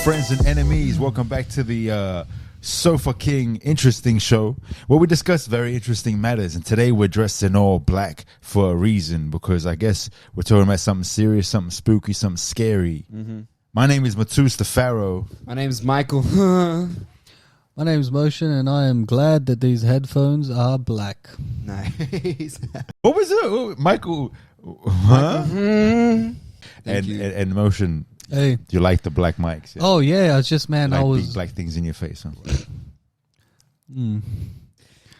friends and enemies, welcome back to the Sofa King Interesting Show, where we discuss very interesting matters. And today we're dressed in all black for a reason, because I guess we're talking about something serious, something spooky, something scary. My name is Matuse the Pharaoh. My name is Michael. My name is Mohshin, and I am glad that these headphones are black. Nice. What was it? Oh, Michael? Huh? Thank you. And Mohshin. Hey. Do you like the black mics? Yeah? Oh, yeah. I was just, man, like I was... big black things in your face, huh?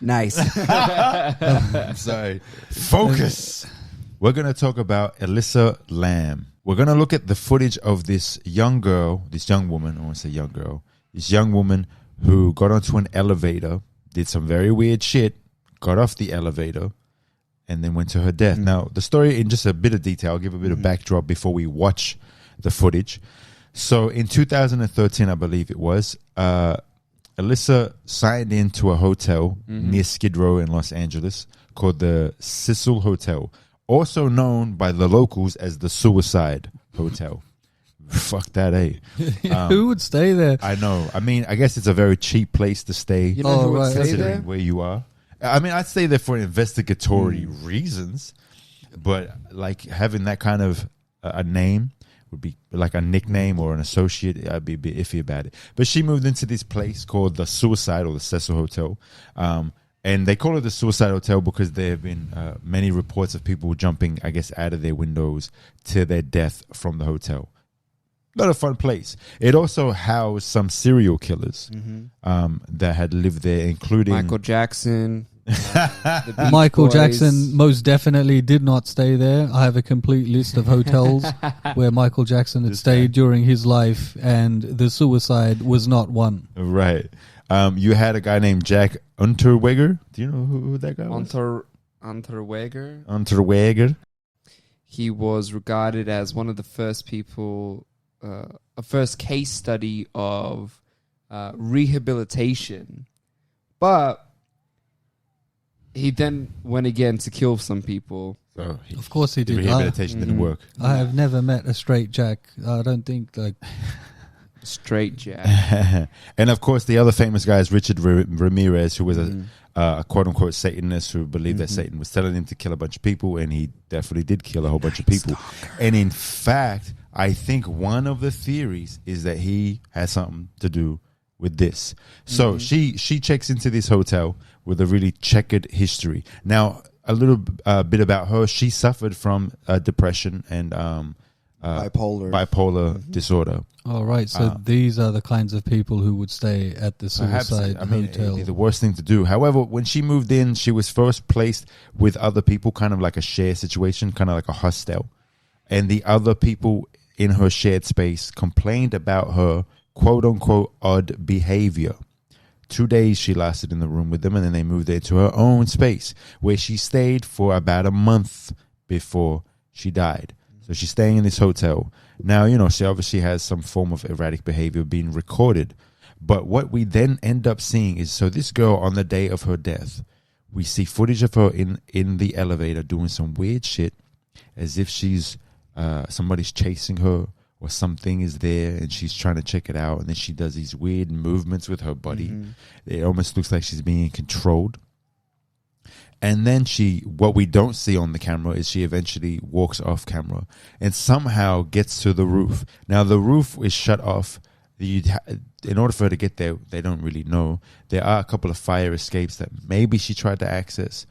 Nice. I'm sorry. Focus. We're going to talk about Eliza Lam. We're going to look at the footage of this young girl, this young woman, I want to say young girl, this young woman who got onto an elevator, did some very weird shit, got off the elevator, and then went to her death. Now, the story in just a bit of detail, I'll give a bit of backdrop before we watch the footage. So in 2013, I believe it was, Eliza signed into a hotel near Skid Row in Los Angeles called the Cecil Hotel, also known by the locals as the Suicide Hotel. Fuck that, eh? Who would stay there? I know. I mean, I guess it's a very cheap place to stay. You know who would stay considering there? where you are. I mean, I'd stay there for investigatory reasons, but like having that kind of a name would be like a nickname or an associate. I'd be a bit iffy about it. But she moved into this place called the Suicide or the Cecil Hotel. And they call it the Suicide Hotel because there have been many reports of people jumping, I guess, out of their windows to their death from the hotel. Not a fun place. It also housed some serial killers that had lived there, including Michael Jackson. The Beach Michael Boys. Jackson most definitely did not stay there. I have a complete list of hotels where Michael Jackson had stayed during his life, and the Suicide was not one. Right. You had a guy named Jack Unterweger. Do you know who that guy was? Unterweger. Unterweger. He was regarded as one of the first people, a first case study of rehabilitation. But he then went again to kill some people. So Of course he the did. rehabilitation didn't work. I have never met a straight Jack. I don't think, like... Straight Jack. And of course, the other famous guy is Richard Ramirez, who was a quote-unquote Satanist who believed that Satan was telling him to kill a bunch of people, and he definitely did kill a whole bunch of people. And in fact, I think one of the theories is that he has something to do with this. So she checks into this hotel with a really checkered history. Now, a little bit about her. She suffered from depression and bipolar disorder. All right, so these are the kinds of people who would stay at the Suicide Hotel. It'd be the worst thing to do. However, when she moved in, she was first placed with other people, kind of like a share situation, kind of like a hostel. And the other people in her shared space complained about her quote-unquote odd behavior. 2 days she lasted in the room with them, and then they moved her into her own space, where she stayed for about a month before she died. So she's staying in this hotel. Now, you know, she obviously has some form of erratic behavior being recorded. But what we then end up seeing is, so this girl, on the day of her death, we see footage of her in the elevator doing some weird shit, as if she's somebody's chasing her or something is there and she's trying to check it out. And then she does these weird movements with her body. It almost looks like she's being controlled. And then what we don't see on the camera is she eventually walks off camera and somehow gets to the roof. Now, the roof is shut off. In order for her to get there, they don't really know. There are a couple of fire escapes that maybe she tried to access.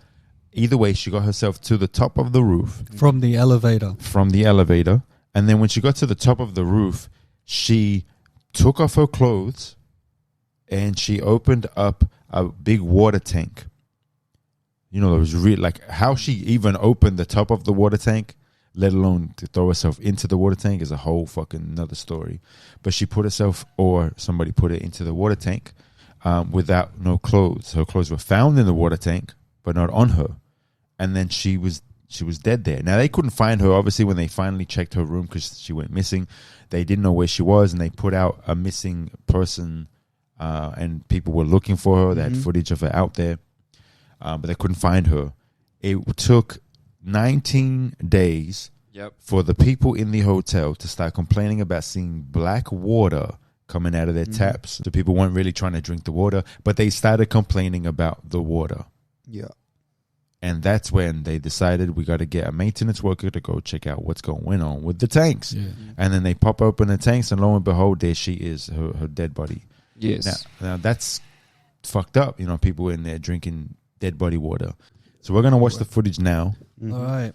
Either way, she got herself to the top of the roof. From the elevator. And then when she got to the top of the roof, she took off her clothes and she opened up a big water tank. You know, it was really like how she even opened the top of the water tank, let alone to throw herself into the water tank, is a whole fucking another story. But she put herself, or somebody put it into the water tank without no clothes. Her clothes were found in the water tank, but not on her. And then she was dead there. Now, they couldn't find her, obviously, when they finally checked her room because she went missing. They didn't know where she was, and they put out a missing person, and people were looking for her. They had footage of her out there. But they couldn't find her. It took 19 days for the people in the hotel to start complaining about seeing black water coming out of their taps. The people weren't really trying to drink the water, but they started complaining about the water. Yeah. And that's when they decided we got to get a maintenance worker to go check out what's going on with the tanks. Yeah. And then they pop open the tanks, and lo and behold, there she is, her dead body. Yes. Now that's fucked up. You know, people in there drinking dead body water. So we're going to watch the footage now. All right.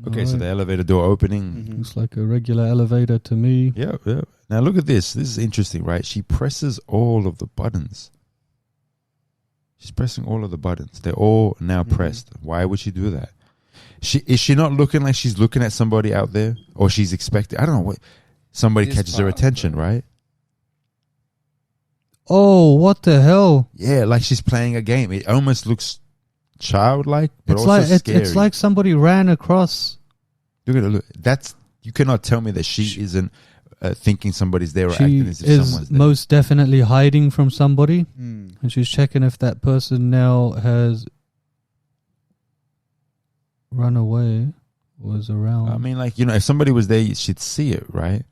Okay, so the elevator door opening. Looks like a regular elevator to me. Yeah. Now look at this. This is interesting, right? She presses all of the buttons. She's pressing all of the buttons. They're all now pressed. Why would she do that? Is she not looking like she's looking at somebody out there, or she's expecting? I don't know what. Somebody catches her attention, right? Oh, what the hell? Yeah, like she's playing a game. It almost looks childlike, but It's also like scary. it's like somebody ran across. Look at it. Look, that's you cannot tell me that she isn't thinking somebody's there or She acting as if is someone's there. most definitely hiding from somebody, and she's checking if that person now has run away, was around. I mean, like, you know, if somebody was there, she'd see it, right?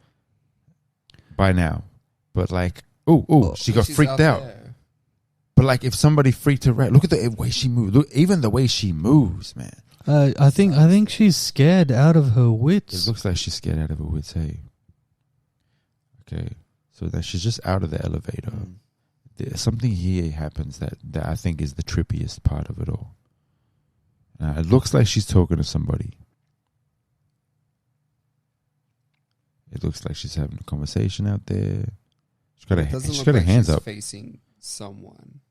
By now. But like, she got freaked out. But like, if somebody freaked her out, look at the way she moves. Look, even the way she moves, man. I think she's scared out of her It wits. looks like she's scared out of her wits, hey. Okay, so that she's just out of the elevator. There's something here happens that I think is the trippiest part of it all. It looks like she's talking to somebody. It looks like she's having a conversation out there. She's got her hands up. Facing someone.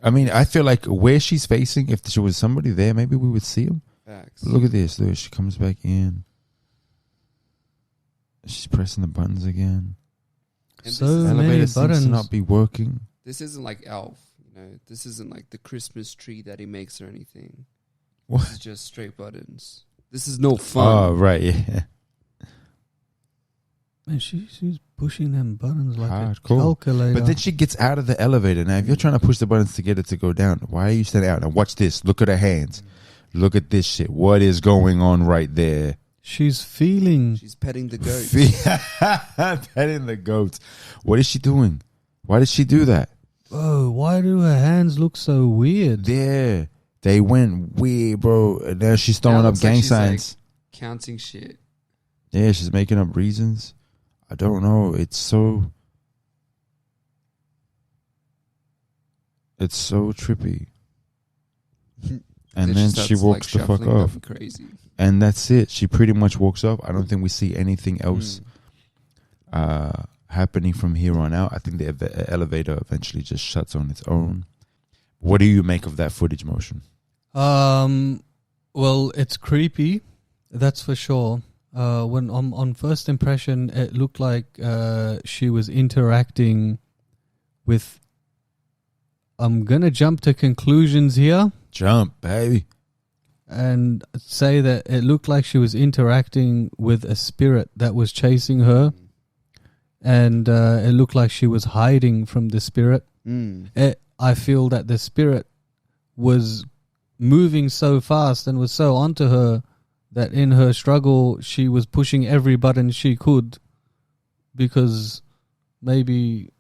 I mean, I feel like where she's facing, if there was somebody there, maybe we would see him. Facts. But look at this. Look, she comes back in. She's pressing the buttons again. And So The many elevator seems buttons. to not be working. this isn't like Elf, you know. This isn't like the Christmas tree that he makes or anything. What? This is just straight buttons. This is no fun. Oh, right, yeah. Man, she's pushing them buttons like a Hardcore. calculator. But then she gets out of the elevator. Now, if you're trying to push the buttons to get it to go down, why are you standing out? Now, watch this. Look at her hands. Look at this shit. What is going on right there? She's feeling. She's petting the goat. Petting the goats. What is she doing? Why did she do that? Oh, why do her hands look so weird? There. They went weird, bro. And now she's throwing up looks like gang she's, signs. like, counting shit. Yeah, she's making up reasons. I don't know. It's so trippy. And then she starts, walks the fuck shuffling off. up Crazy. And that's it. She pretty much walks off. I don't think we see anything else happening from here on out. I think the elevator eventually just shuts on its own. What do you make of that footage, Mohshin? Well, it's creepy, that's for sure. When on first impression, it looked like she was interacting with. I'm gonna jump to conclusions here Jump, baby. and say that it looked like she was interacting with a spirit that was chasing her, and it looked like she was hiding from the spirit. I feel that the spirit was moving so fast and was so onto her that in her struggle she was pushing every button she could, because maybe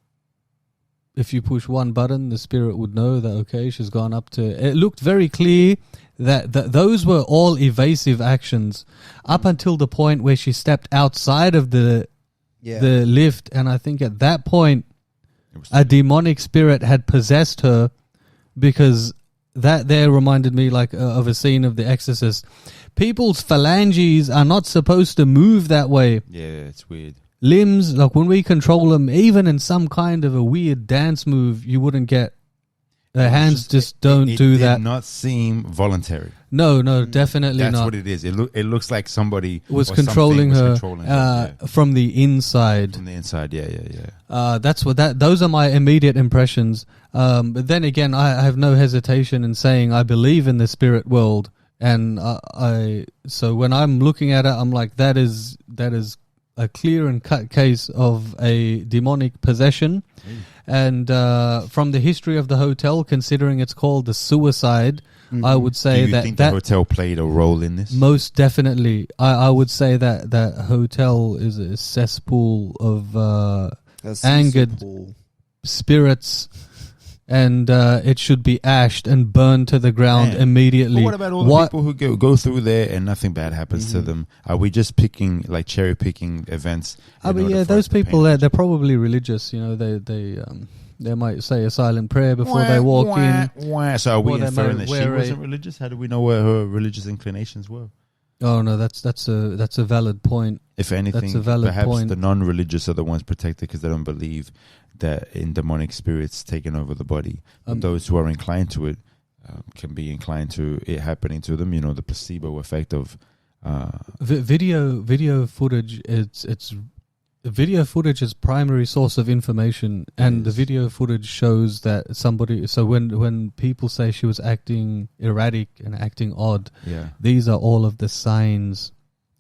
if you push one button the spirit would know that, okay, she's gone up to. It looked very clear that those were all evasive actions up until the point where she stepped outside of the lift, and I think at that point a demonic spirit had possessed her, because that there reminded me like of a scene of The Exorcist. People's phalanges are not supposed to move that way. Yeah, it's weird. Limbs, like when we control them, even in some kind of a weird dance move, you wouldn't get. Their hands just don't do that. It did not seem voluntary. No, definitely That's not. what it is. It looks like somebody was or controlling something her, was controlling her. from the inside. From the inside, yeah. That's what those are my immediate impressions. But then again, I have no hesitation in saying I believe in the spirit world, and so when I'm looking at it, I'm like, that is a clear and cut case of a demonic possession. And from the history of the hotel, considering it's called the suicide, I would say Do you think that the hotel played a role in this? most definitely, I would say that that hotel is a cesspool of angered spirits, and it should be ashed and burned to the ground immediately. But what about all the people who go through there and nothing bad happens to them? Are we just picking, like cherry picking events? But yeah, those people they're probably religious. You know, they might say a silent prayer before they walk in. So are we inferring that she wasn't religious? How do we know what her religious inclinations were? Oh no, that's a valid point. If anything, that's a valid perhaps point. the non-religious are the ones protected because they don't believe that in demonic spirits taking over the body. But those who are inclined to it can be inclined to it happening to them. You know, the placebo effect of video footage. It's video footage is primary source of information, and the video footage shows that somebody. So when people say she was acting erratic and acting odd, these are all of the signs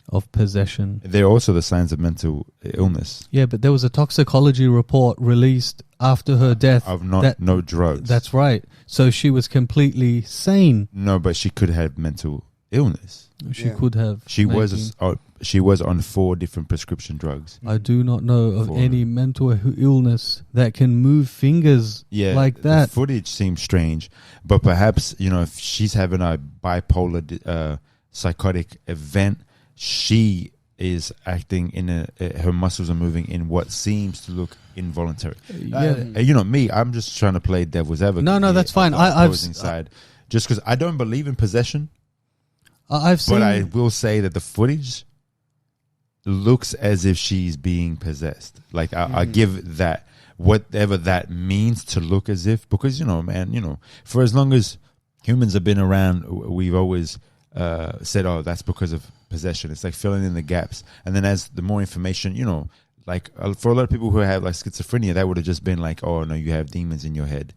of possession. They're also the signs of mental illness. Yeah, but there was a toxicology report released after her death of no drugs. That's right. So she was completely sane. No, but she could have mental illness. She could have. She was on 4 different prescription drugs. I do not know of any mental illness that can move fingers like that. The footage seems strange, but perhaps, you know, if she's having a bipolar psychotic event, she is acting in her muscles are moving in what seems to look involuntary. You know me, I'm just trying to play devil's advocate. No, that's fine. I've side, just because I don't believe in possession. I've seen, but I will say that the footage looks as if she's being possessed. Like I give that, whatever that means, to look as if, because, you know, man, you know, for as long as humans have been around, we've always said, oh, that's because of possession. It's like filling in the gaps. And then as the more information, you know, like for a lot of people who have like schizophrenia, that would have just been like, oh no, you have demons in your head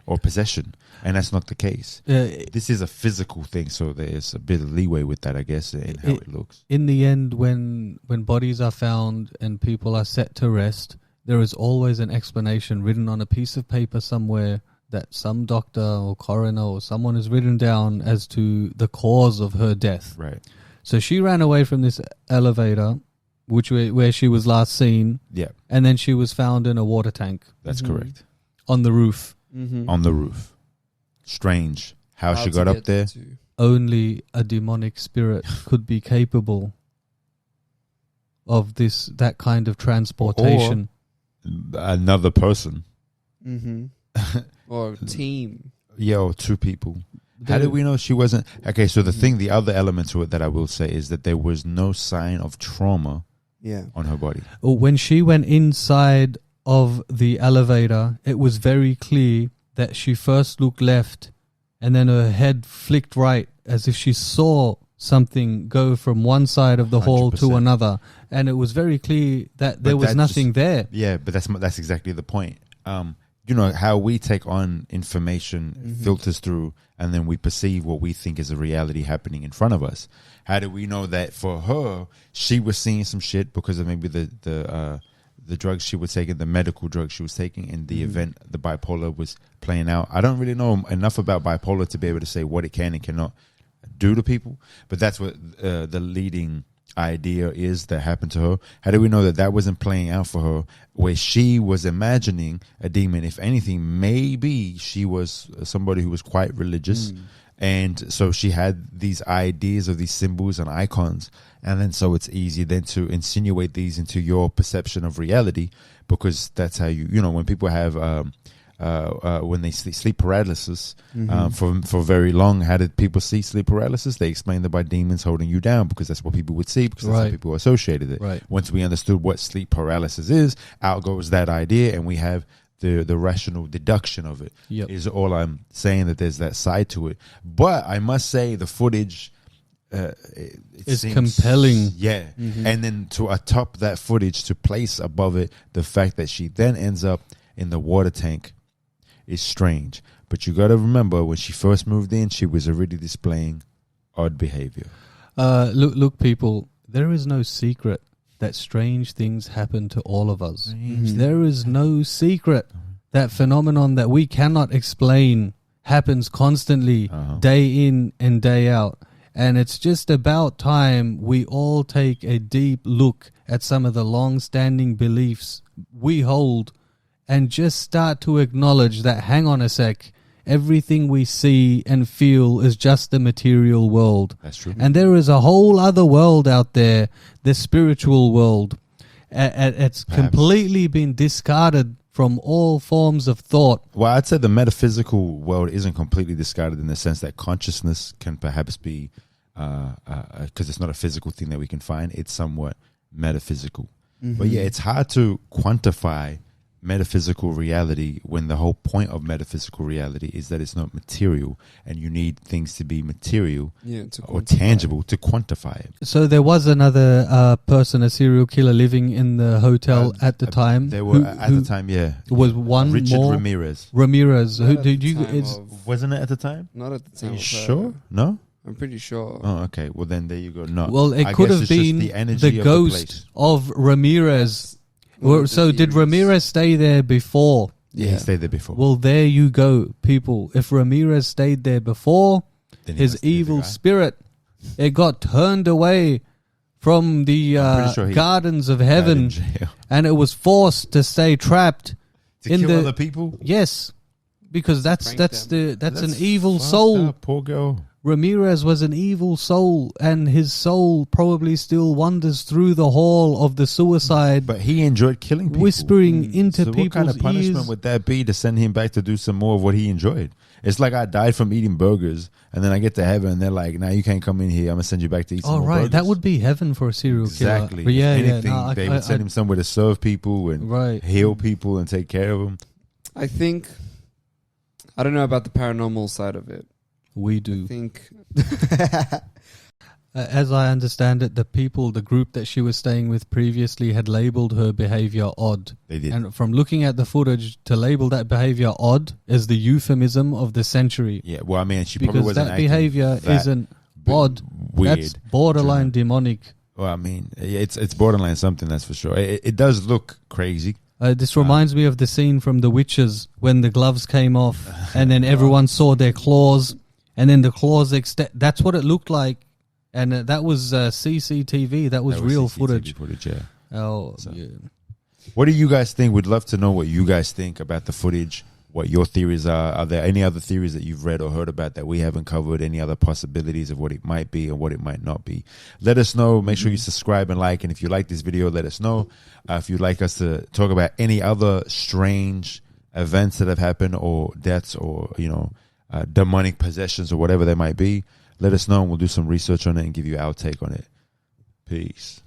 or possession. And that's not the case. This is a physical thing, so there's a bit of leeway with that, I guess, in how it looks. In the end, when bodies are found and people are set to rest, there is always an explanation written on a piece of paper somewhere that some doctor or coroner or someone has written down as to the cause of her death. Right. So she ran away from this elevator, where she was last seen. Yeah. And then she was found in a water tank. That's correct. On the roof. On the roof. Strange how she got up there. Only a demonic spirit could be capable of that kind of transportation. Or another person. Or a team. Yeah, or 2 people. How did we know she wasn't? Okay, so the other element to it that I will say is that there was no sign of trauma on her body. When she went inside of the elevator, it was very clear that she first looked left and then her head flicked right, as if she saw something go from one side of the hall to another. And it was very clear that there was nothing there. Yeah, but that's exactly the point. You know, how we take on information, filters through, and then we perceive what we think is a reality happening in front of us. How do we know that for her, she was seeing some shit because of maybe the drugs she was taking, the medical drugs she was taking, in the event the bipolar was playing out? I don't really know enough about bipolar to be able to say what it can and cannot do to people, but that's what the leading idea is that happened to her. How do we know that that wasn't playing out for her, where she was imagining a demon? If anything, maybe she was somebody who was quite religious, and so she had these ideas of these symbols and icons, and then so it's easy then to insinuate these into your perception of reality, because that's how you know, when people have when they sleep paralysis for very long. How did people see sleep paralysis? They explained it by demons holding you down, because that's what people would see, because that's how people associated it. Right. Once we understood what sleep paralysis is, out goes that idea, and we have the rational deduction of it. Is all I'm saying, that there's that side to it. But I must say the footage it's compelling. Yeah. And then to atop that footage, to place above it the fact that she then ends up in the water tank is strange. But you got to remember, when she first moved in, she was already displaying odd behavior. Look, people, there is no secret that strange things happen to all of us. Strange There is no secret that phenomenon that we cannot explain happens constantly, day in and day out. And it's just about time we all take a deep look at some of the long-standing beliefs we hold and just start to acknowledge that, hang on a sec, everything we see and feel is just the material world. That's true. And there is a whole other world out there, the spiritual world. It's completely been discarded from all forms of thought. Well, I'd say the metaphysical world isn't completely discarded in the sense that consciousness can perhaps be, because it's not a physical thing that we can find, it's somewhat metaphysical. But yeah, it's hard to quantify metaphysical reality when the whole point of metaphysical reality is that it's not material, and you need things to be material or tangible to quantify it. So there was another person, a serial killer, living in the hotel at the time. There were at the time, yeah. Was one Richard more Ramirez. Who did you? Wasn't it at the time? Not at the time. Are you sure? No. I'm pretty sure. Oh, okay. Well, then there you go. No. Well, it I could guess have it's just been the energy the of ghost of Ramirez. One of the So did theories. Ramirez stay there before? Yeah, he stayed there before. Well, there you go, people. If Ramirez stayed there before, Then he his must be the evil guy. spirit, it got turned away from the I'm pretty sure he gardens of died in heaven, jail. and it was forced to stay trapped To in kill the other people. yes, because that's Prank that's them. that's an That's evil fucked soul. up, poor girl. Ramirez was an evil soul, and his soul probably still wanders through the hall of the suicide, But he enjoyed killing people. whispering into So people's what kind of punishment ears. would that be to send him back to do some more of what he enjoyed? It's like I died from eating burgers, and then I get to heaven, and they're like, "Nah, you can't come in here. I'm gonna send you back to eat some Oh, more right. burgers." That would be heaven for a serial exactly. killer. But yeah, If anything, yeah. No, they would send him somewhere to serve people and Right. heal people and take care of them. I think, I don't know about the paranormal side of it. We I do. think, As I understand it, the group that she was staying with previously had labeled her behavior odd. They did. And from looking at the footage, to label that behavior odd is the euphemism of the century. Yeah. Well, I mean, she probably Because wasn't that acting behavior that isn't b- odd. weird. That's borderline demonic. Well, I mean, it's borderline something, that's for sure. It does look crazy. This reminds me of the scene from The Witches when the gloves came off and then everyone saw their claws and then the claws that's what it looked like. And that was CCTV. That was real CCTV footage. yeah. Oh, So- yeah. What do you guys think? We'd love to know what you guys think about the footage, what your theories are. Are there any other theories that you've read or heard about that we haven't covered? Any other possibilities of what it might be and what it might not be? Let us know. Make sure you subscribe and like. And if you like this video, let us know. If you'd like us to talk about any other strange events that have happened or deaths or, demonic possessions or whatever they might be, let us know and we'll do some research on it and give you our take on it. Peace.